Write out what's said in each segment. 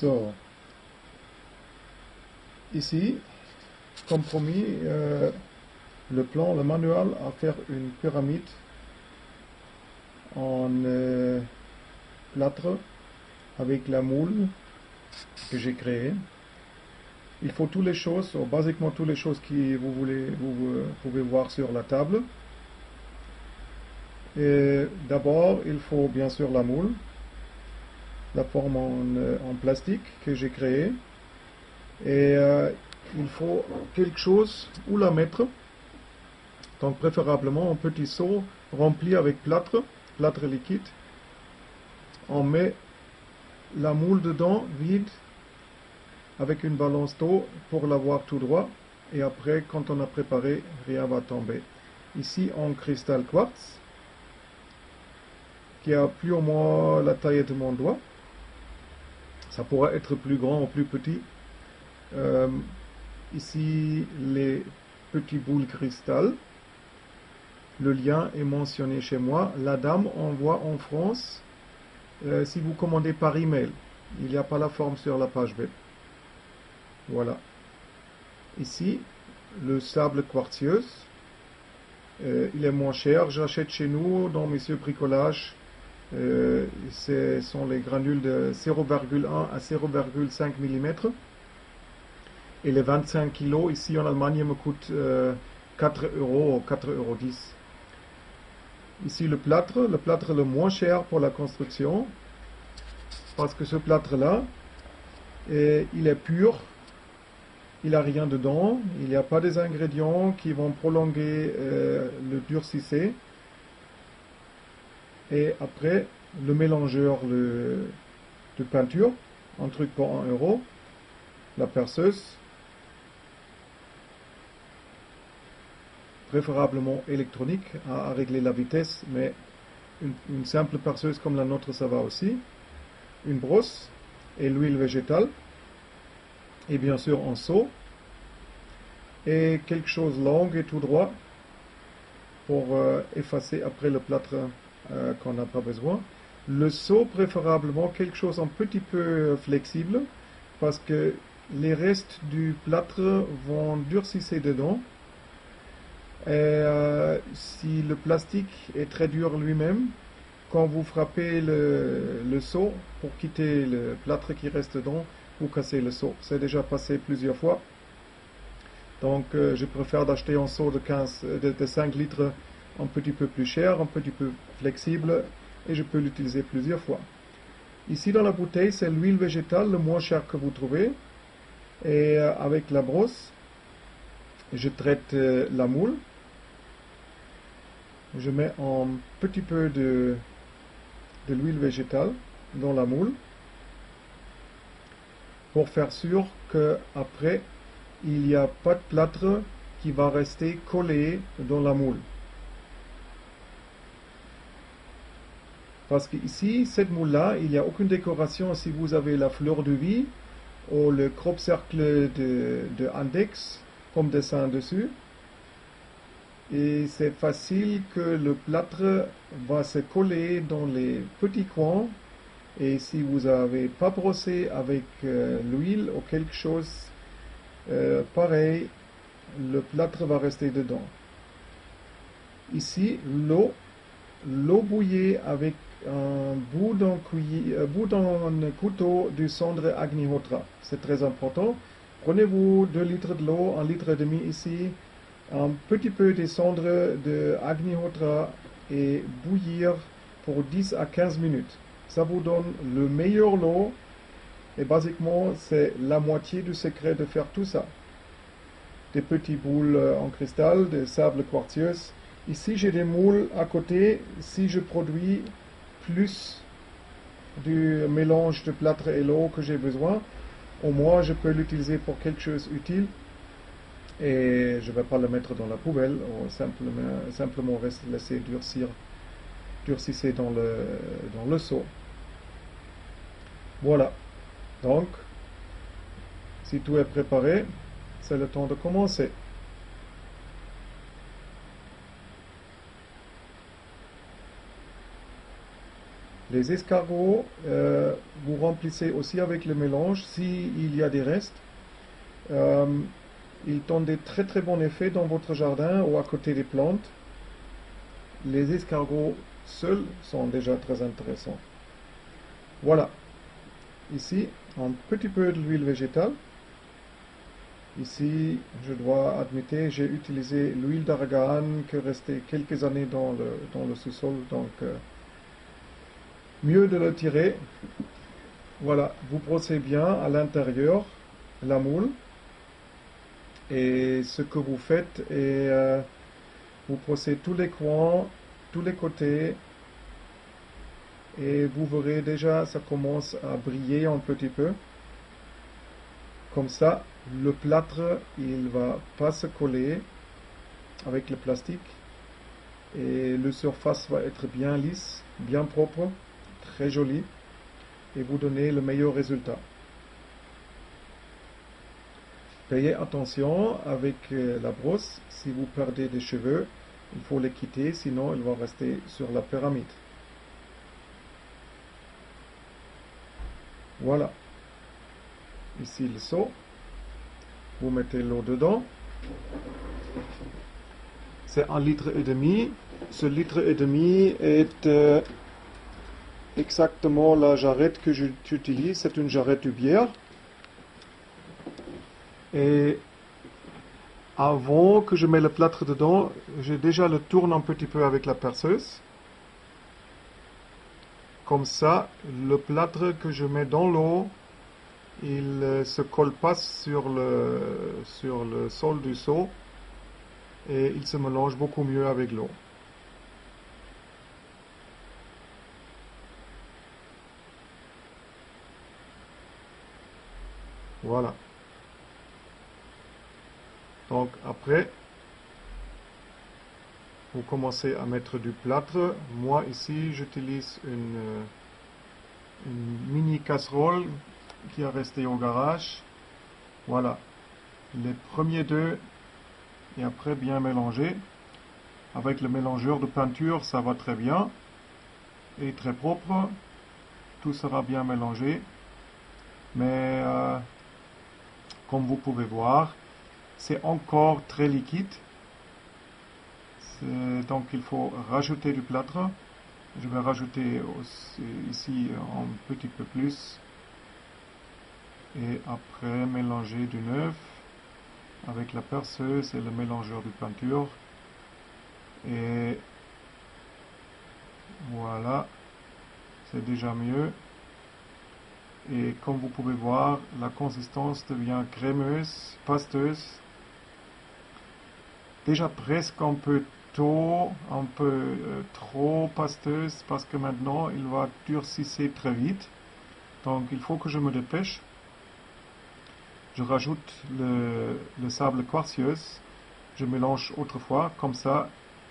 So, ici, comme promis, le plan, le manuel à faire une pyramide en plâtre avec la moule que j'ai créée. Il faut toutes les choses, basiquement toutes les choses que vous pouvez voir sur la table. Et d'abord, il faut bien sûr la moule, la forme en plastique que j'ai créée. Et il faut quelque chose où la mettre. Donc préférablement un petit seau rempli avec plâtre liquide. On met la moule dedans, vide, avec une balance d'eau pour l'avoir tout droit. Et après, quand on a préparé, rien va tomber. Ici, en cristal quartz, qui a plus ou moins la taille de mon doigt. Ça pourra être plus grand ou plus petit. Ici, les petits boules cristal. Le lien est mentionné chez moi. La dame envoie en France si vous commandez par email. Il n'y a pas la forme sur la page web. Voilà. Ici, le sable quartzieux. Il est moins cher. J'achète chez nous dans Monsieur Bricolage. Ce sont les granules de 0,1 à 0,5 mm. Et les 25 kg ici en Allemagne me coûtent 4 euros ou 4,10 euros. Ici le plâtre le moins cher pour la construction, parce que ce plâtre-là, il est pur, il n'a rien dedans, il n'y a pas des ingrédients qui vont prolonger le durcissé. Et après, le mélangeur de peinture, un truc pour 1 euro, la perceuse, préférablement électronique à régler la vitesse, mais une simple perceuse comme la nôtre ça va aussi, une brosse et l'huile végétale, et bien sûr un seau, et quelque chose long et tout droit pour effacer après le plâtre qu'on n'a pas besoin. Le seau préférablement quelque chose un petit peu flexible, parce que les restes du plâtre vont durcir dedans. Et si le plastique est très dur lui-même, quand vous frappez le seau pour quitter le plâtre qui reste dedans, vous cassez le seau. C'est déjà passé plusieurs fois. Donc je préfère d'acheter un seau de 5 litres un petit peu plus cher, un petit peu flexible, et je peux l'utiliser plusieurs fois. Ici dans la bouteille, c'est l'huile végétale le moins cher que vous trouvez. Et avec la brosse, je traite la moule. Je mets un petit peu de l'huile végétale dans la moule pour faire sûr qu'après il n'y a pas de plâtre qui va rester collé dans la moule. Parce qu'ici, cette moule-là, il n'y a aucune décoration. Si vous avez la fleur de vie ou le crop cercle de index comme dessin dessus, et c'est facile que le plâtre va se coller dans les petits coins, et si vous n'avez pas brossé avec l'huile ou quelque chose pareil, le plâtre va rester dedans. Ici, l'eau bouillie avec un bout d'un couteau du cendre Agnihotra. C'est très important. Prenez-vous 2 litres de l'eau, 1,5 litre ici, un petit peu de cendre de Agnihotra et bouillir pour 10 à 15 minutes. Ça vous donne le meilleur lot, et basiquement c'est la moitié du secret de faire tout ça. Des petites boules en cristal, des sables quartzieux. Ici j'ai des moules à côté. Si je produis plus du mélange de plâtre et l'eau que j'ai besoin, au moins je peux l'utiliser pour quelque chose d'utile. Et je ne vais pas le mettre dans la poubelle, ou simplement laisser durcir dans le seau. Voilà. Donc, si tout est préparé, c'est le temps de commencer. Les escargots, vous remplissez aussi avec le mélange s'il y a des restes. Euh, ils donnent des très très bons effets dans votre jardin ou à côté des plantes. Les escargots seuls sont déjà très intéressants. Voilà, ici un petit peu de l'huile végétale. Ici, je dois admettre, j'ai utilisé l'huile d'argan qui restait quelques années dans le sous-sol, donc mieux de le tirer. Voilà, vous brossez bien à l'intérieur la moule et ce que vous faites est vous brossez tous les coins, tous les côtés et vous verrez déjà ça commence à briller un petit peu. Comme ça, le plâtre il va pas se coller avec le plastique et le surface va être bien lisse, bien propre, très joli et vous donner le meilleur résultat. Payez attention avec la brosse, si vous perdez des cheveux, il faut les quitter, sinon ils vont rester sur la pyramide. Voilà. Ici le seau. Vous mettez l'eau dedans. C'est 1,5 litre. Ce litre et demi est exactement la jarrette que j'utilise. C'est une jarrette de bière. Et avant que je mette le plâtre dedans, j'ai déjà le tourne un petit peu avec la perceuse. Comme ça, le plâtre que je mets dans l'eau, il ne se colle pas sur le sol du seau et il se mélange beaucoup mieux avec l'eau. Voilà. Donc après, vous commencez à mettre du plâtre. Moi ici, j'utilise une mini casserole qui est restée au garage. Voilà. Les premiers deux et après bien mélanger. Avec le mélangeur de peinture, ça va très bien et très propre. Tout sera bien mélangé. Mais comme vous pouvez voir, c'est encore très liquide. Donc il faut rajouter du plâtre. Je vais rajouter aussi, ici un petit peu plus. Et après mélanger du neuf avec la perceuse et le mélangeur de peinture. Et voilà, c'est déjà mieux. Et comme vous pouvez voir, la consistance devient crémeuse, pasteuse. Déjà presque un peu tôt, un peu trop pasteuse parce que maintenant il va durcir très vite. Donc il faut que je me dépêche. Je rajoute le sable quartzeuse. Je mélange autrefois, comme ça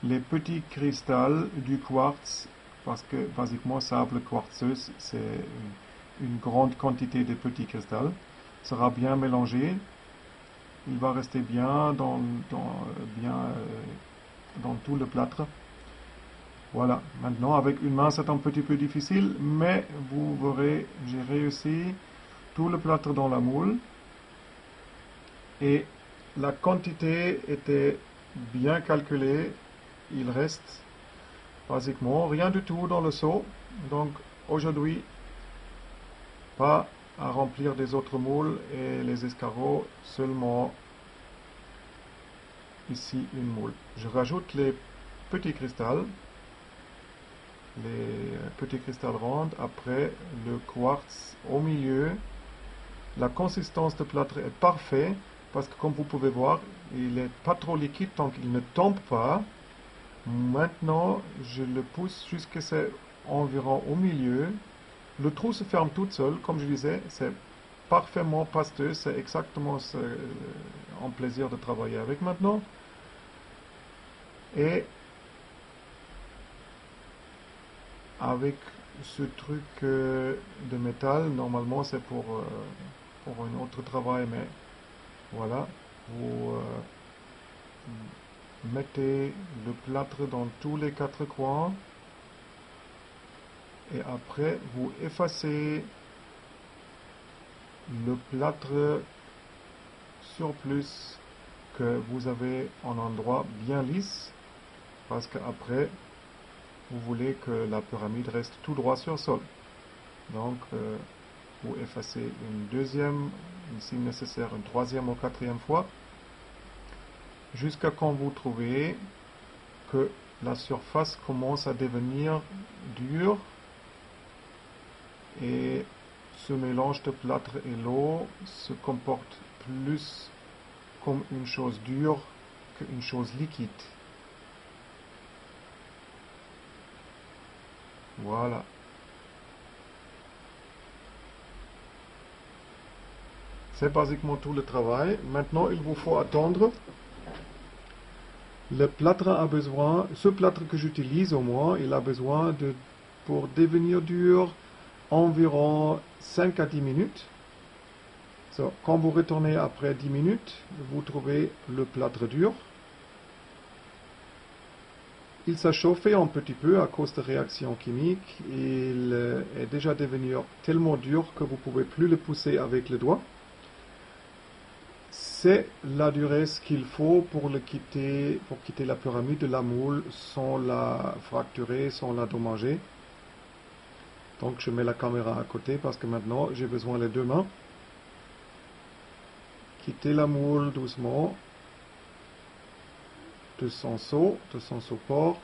les petits cristals du quartz, parce que basiquement sable quartzeuse c'est une grande quantité de petits cristals, sera bien mélangé. Il va rester bien dans tout le plâtre. Voilà, maintenant avec une main c'est un petit peu difficile, mais vous verrez, j'ai réussi tout le plâtre dans la moule et la quantité était bien calculée. Il reste basiquement rien du tout dans le seau, donc aujourd'hui pas à remplir des autres moules et les escargots, seulement ici une moule. Je rajoute les petits cristals ronds, après le quartz au milieu. La consistance de plâtre est parfaite parce que comme vous pouvez voir, il n'est pas trop liquide donc il ne tombe pas. Maintenant, je le pousse jusqu'à c'est environ au milieu. Le trou se ferme tout seul, comme je disais, c'est parfaitement pasteux, c'est exactement un plaisir de travailler avec maintenant. Et avec ce truc de métal, normalement c'est pour un autre travail, mais voilà, vous mettez le plâtre dans tous les quatre coins et après vous effacez le plâtre surplus que vous avez en endroit bien lisse, parce qu'après vous voulez que la pyramide reste tout droit sur le sol. Donc vous effacez une deuxième, si nécessaire une troisième ou quatrième fois, jusqu'à quand vous trouvez que la surface commence à devenir dure et ce mélange de plâtre et l'eau se comporte plus comme une chose dure qu'une chose liquide. Voilà. C'est basiquement tout le travail. Maintenant, il vous faut attendre. Le plâtre a besoin, ce plâtre que j'utilise au moins, il a besoin de, pour devenir dur, environ 5 à 10 minutes. So, quand vous retournez après 10 minutes, vous trouvez le plâtre dur. Il s'est chauffé un petit peu à cause de réactions chimiques. Il est déjà devenu tellement dur que vous ne pouvez plus le pousser avec le doigt. C'est la durée qu'il faut pour quitter la pyramide de la moule sans la fracturer, sans l'endommager. Donc je mets la caméra à côté parce que maintenant j'ai besoin des deux mains. Quittez la moule doucement de son seau, de son support,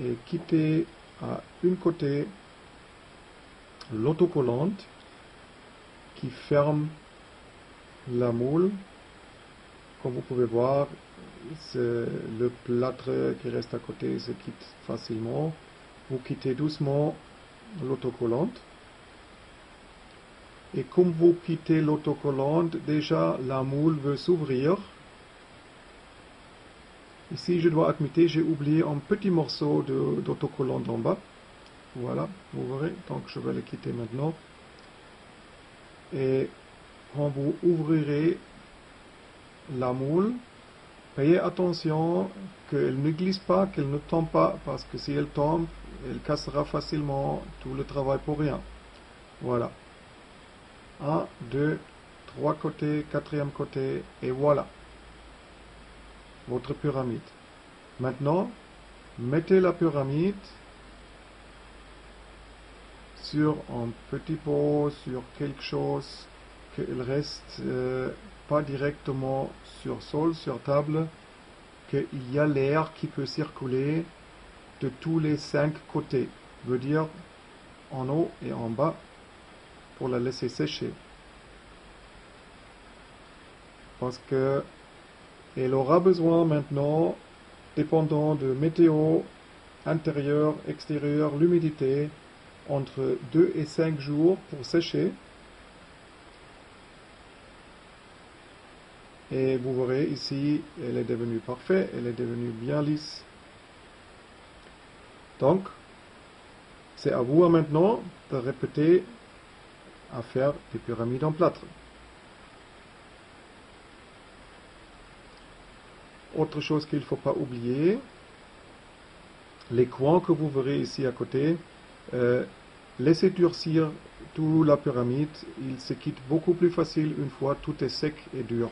et quittez à une côté l'autocollante qui ferme la moule. Comme vous pouvez voir, le plâtre qui reste à côté se quitte facilement. Vous quittez doucement l'autocollante. Et comme vous quittez l'autocollante, déjà la moule veut s'ouvrir. Ici, je dois admettre, j'ai oublié un petit morceau d'autocollante en bas. Voilà, vous verrez. Donc, je vais le quitter maintenant. Et quand vous ouvrirez la moule, payez attention qu'elle ne glisse pas, qu'elle ne tombe pas, parce que si elle tombe, elle cassera facilement tout le travail pour rien. Voilà. 1, 2, 3 côtés, quatrième côté, et voilà. Votre pyramide. Maintenant, mettez la pyramide sur un petit pot, sur quelque chose, qu'elle reste pas directement sur sol, sur table, qu'il y a l'air qui peut circuler de tous les 5 côtés, veut dire en haut et en bas, pour la laisser sécher. Parce que elle aura besoin maintenant, dépendant de météo, intérieur, extérieur, l'humidité, entre 2 et 5 jours pour sécher. Et vous verrez ici, elle est devenue parfaite, elle est devenue bien lisse. Donc, c'est à vous maintenant de répéter à faire des pyramides en plâtre. Autre chose qu'il ne faut pas oublier, les coins que vous verrez ici à côté, laissez durcir toute la pyramide, il se quitte beaucoup plus facile une fois tout est sec et dur.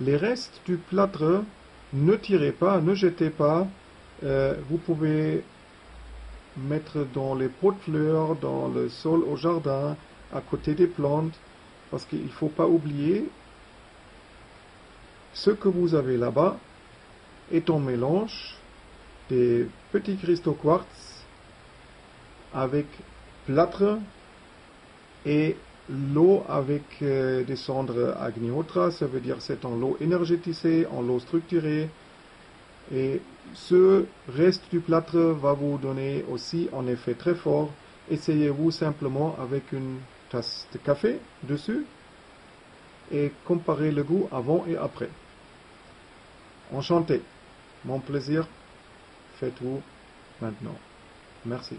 Les restes du plâtre, ne tirez pas, ne jetez pas, vous pouvez mettre dans les pots de fleurs, dans le sol au jardin, à côté des plantes, parce qu'il ne faut pas oublier, ce que vous avez là-bas est un mélange des petits cristaux quartz avec plâtre et l'eau avec des cendres Agnihotra, ça veut dire c'est en l'eau énergétisée, en l'eau structurée. Et ce reste du plâtre va vous donner aussi un effet très fort. Essayez-vous simplement avec une tasse de café dessus et comparez le goût avant et après. Enchanté. Mon plaisir. Faites-vous maintenant. Merci.